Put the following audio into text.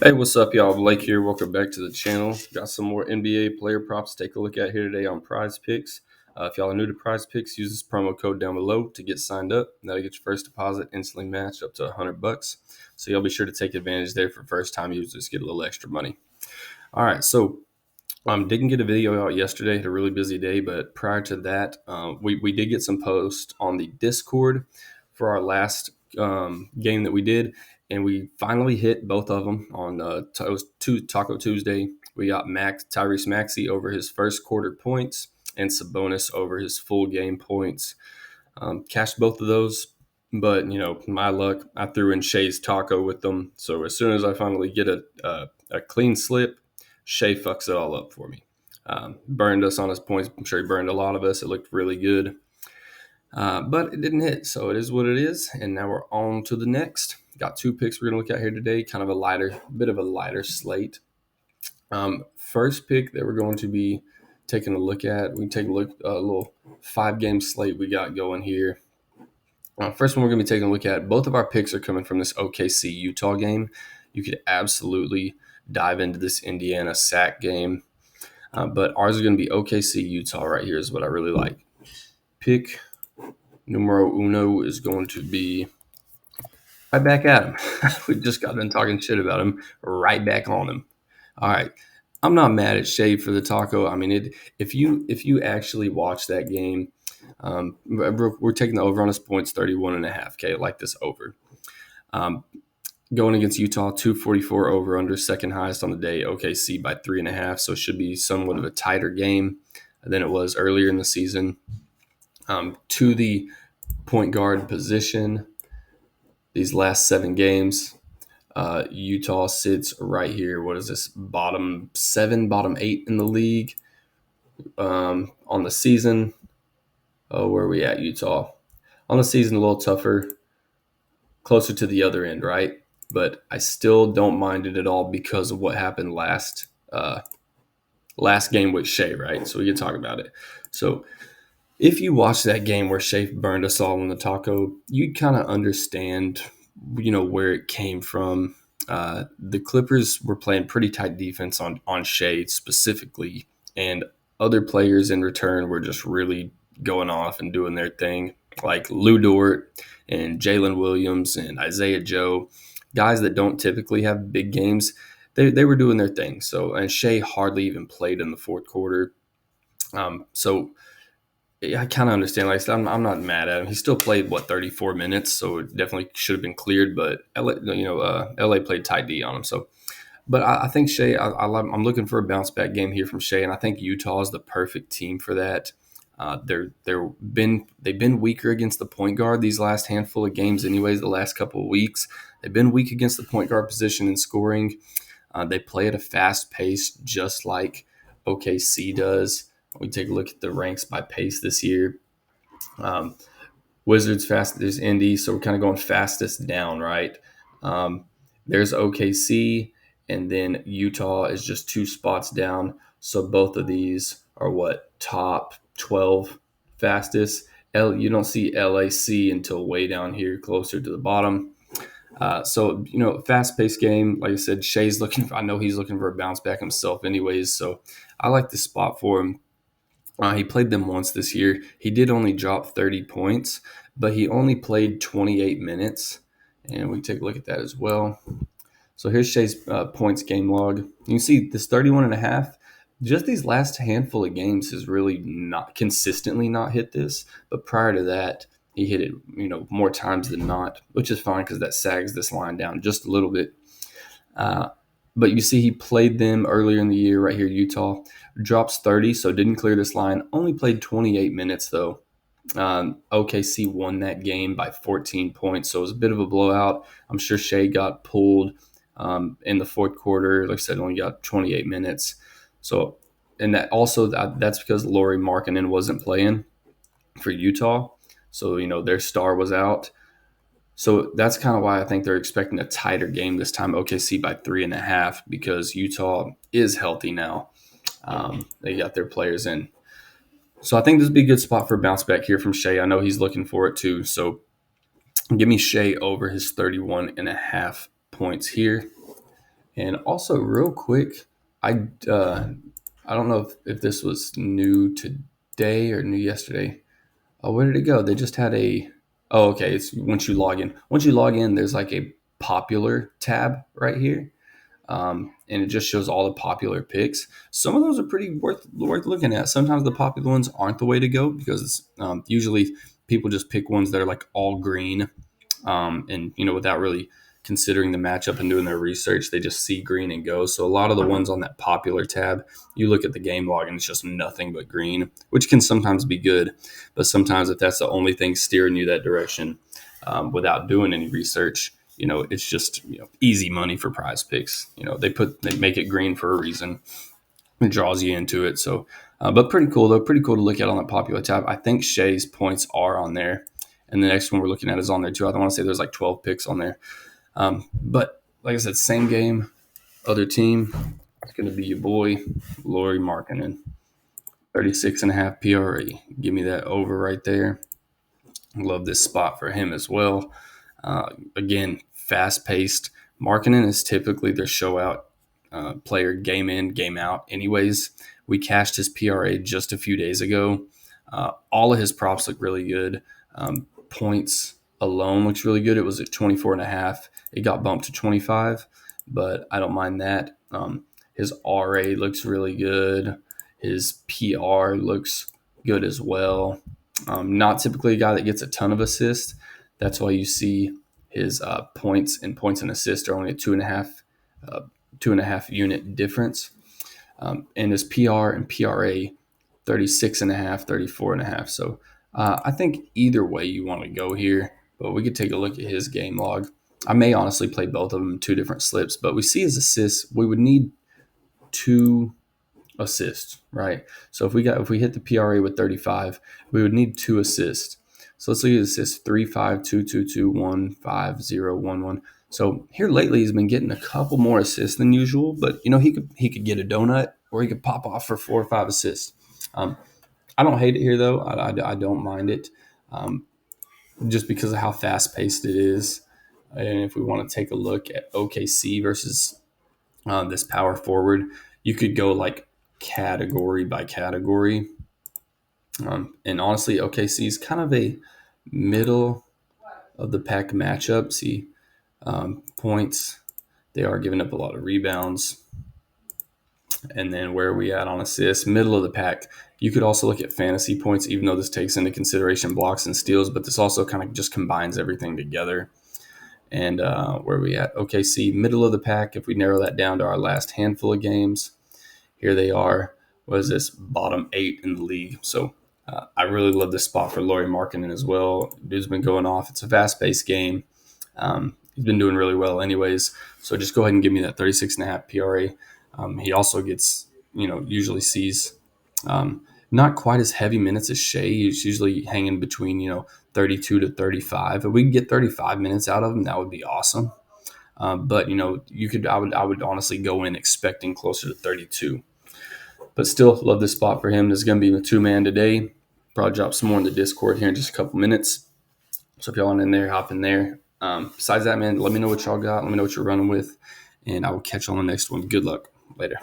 Hey, what's up, y'all? Blake here. Welcome back to the channel. Got some more NBA player props to take a look at here today on PrizePicks. If y'all are new to PrizePicks, use this promo code down below to get signed up. That'll get your first deposit instantly matched up to $100. So y'all be sure to take advantage there for first time users. Get a little extra money. All right, so didn't get a video out yesterday. Had a really busy day, but prior to that, we did get some posts on the Discord for our last game that we did, and we finally hit both of them on it was Taco Tuesday. We got Tyrese Maxey over his first quarter points and Sabonis over his full game points. Cashed both of those, but my luck, I threw in Shay's taco with them. So as soon as I finally get a clean slip, Shay fucks it all up for me. Burned us on his points. I'm sure he burned a lot of us. It looked really good, but it didn't hit. So it is what it is. And now we're on to the next. Got two picks we're gonna look at here today. Kind of a bit of a lighter slate. First pick that we're going to be taking a look at. We take a look a little 5-game slate we got going here. First one we're going to be taking a look at. Both of our picks are coming from this OKC Utah game. You could absolutely dive into this Indiana sack game, but ours is going to be OKC Utah right here is what I really like. Pick numero uno is going to be right back at him. We just got done talking shit about him. Right back on him. All right. I'm not mad at Shea for the taco. I mean, if you actually watch that game, we're taking the over on his points, 31.5. Okay, I like this over. Going against Utah, 244 over under, second highest on the day. OKC by 3.5, so it should be somewhat of a tighter game than it was earlier in the season. To the point guard position, these last 7 games, Utah sits right here. What is this? Bottom 7, bottom 8 in the league on the season. Oh, where are we at, Utah? On the season, a little tougher, closer to the other end, right? But I still don't mind it at all because of what happened last game with Shea, right? So we can talk about it. So if you watch that game where Shea burned us all in the taco, you'd kind of understand, where it came from. The Clippers were playing pretty tight defense on Shea specifically, and other players in return were just really going off and doing their thing, like Lou Dort and Jalen Williams and Isaiah Joe, guys that don't typically have big games. They were doing their thing. So, and Shea hardly even played in the fourth quarter. So I kind of understand. Like I said, I'm not mad at him. He still played 34 minutes, so it definitely should have been cleared. But LA played tight D on him. So, but I think Shea. I'm looking for a bounce back game here from Shea, and I think Utah is the perfect team for that. They've been weaker against the point guard these last handful of games, anyways. The last couple of weeks, they've been weak against the point guard position in scoring. They play at a fast pace, just like OKC does. We take a look at the ranks by pace this year. Wizards fast. There's Indy, so we're kind of going fastest down, right? There's OKC, and then Utah is just 2 spots down. So both of these are top 12 fastest. You don't see LAC until way down here, closer to the bottom. So fast-paced game. Like I said, Shea's looking. I know he's looking for a bounce back himself, anyways. So I like this spot for him. He played them once this year. He did only drop 30 points, but he only played 28 minutes. And we take a look at that as well. So here's Shea's points game log. You can see this 31.5. Just these last handful of games has really not consistently not hit this. But prior to that, he hit it, more times than not, which is fine because that sags this line down just a little bit. But you see he played them earlier in the year right here, Utah. Drops 30, so didn't clear this line. Only played 28 minutes, though. OKC won that game by 14 points, so it was a bit of a blowout. I'm sure Shea got pulled in the fourth quarter. Like I said, only got 28 minutes. So, and that's because Lauri Markkanen wasn't playing for Utah. So, their star was out. So that's kind of why I think they're expecting a tighter game this time, OKC by 3.5, because Utah is healthy now. They got their players in. So I think this would be a good spot for a bounce back here from Shea. I know he's looking for it too. So give me Shea over his 31.5 points here. And also, real quick, I uh, I don't know if this was new today or new yesterday. Oh, where did it go? They just had a. Oh, okay. It's once you log in. Once you log in, there's like a popular tab right here, and it just shows all the popular picks. Some of those are pretty worth looking at. Sometimes the popular ones aren't the way to go because usually people just pick ones that are like all green, and without really considering the matchup and doing their research, they just see green and go. So a lot of the ones on that popular tab, you look at the game log and it's just nothing but green, which can sometimes be good, but sometimes if that's the only thing steering you that direction, without doing any research, it's just easy money for Prize Picks. They make it green for a reason. It draws you into it. So, but pretty cool though. Pretty cool to look at on the popular tab. I think Shea's points are on there, and the next one we're looking at is on there too. I want to say there's like 12 picks on there. But like I said, same game, other team. It's going to be your boy Lauri Markkanen, 36.5 PRA. Give me that over right there. Love this spot for him as well. Again, fast paced. Markkanen is typically their show out player, game in, game out. Anyways, we cashed his PRA just a few days ago. All of his props look really good. Points alone looks really good. It was at 24.5. It got bumped to 25, but I don't mind that. His RA looks really good. His PR looks good as well. Not typically a guy that gets a ton of assists. That's why you see his points and assists are only a 2.5 unit difference. And his PR and PRA 36.5, 34.5. So I think either way you want to go here, but we could take a look at his game log. I may honestly play both of them in two different slips, but we see his assists. We would need 2 assists, right? So if we hit the PRA with 35, we would need 2 assists. So let's look at assists 3, 5, 2, 2, 2, 1, 5, 0, 1, 1. So here lately he's been getting a couple more assists than usual, but he could get a donut or he could pop off for 4 or 5 assists. I don't hate it here though. I don't mind it, just because of how fast paced it is. And if we want to take a look at OKC versus this power forward, you could go like category by category. And honestly, OKC is kind of a middle of the pack matchup. See, points, they are giving up a lot of rebounds. And then where are we at on assists? Middle of the pack. You could also look at fantasy points, even though this takes into consideration blocks and steals, but this also kind of just combines everything together. And where are we at? OKC, middle of the pack. If we narrow that down to our last handful of games, here they are. What is this? Bottom 8 in the league. So I really love this spot for Lauri Markkanen as well. Dude's been going off. It's a fast-paced game. He's been doing really well anyways. So just go ahead and give me that 36.5 PRA. He also gets, usually sees not quite as heavy minutes as Shea. He's usually hanging between, 32 to 35. If we can get 35 minutes out of him, that would be awesome. But I would honestly go in expecting closer to 32. But still, love this spot for him. This is going to be a 2-man today. Probably drop some more in the Discord here in just a couple minutes. So if y'all want in there, hop in there. Besides that, man, let me know what y'all got. Let me know what you're running with. And I will catch you on the next one. Good luck. Later.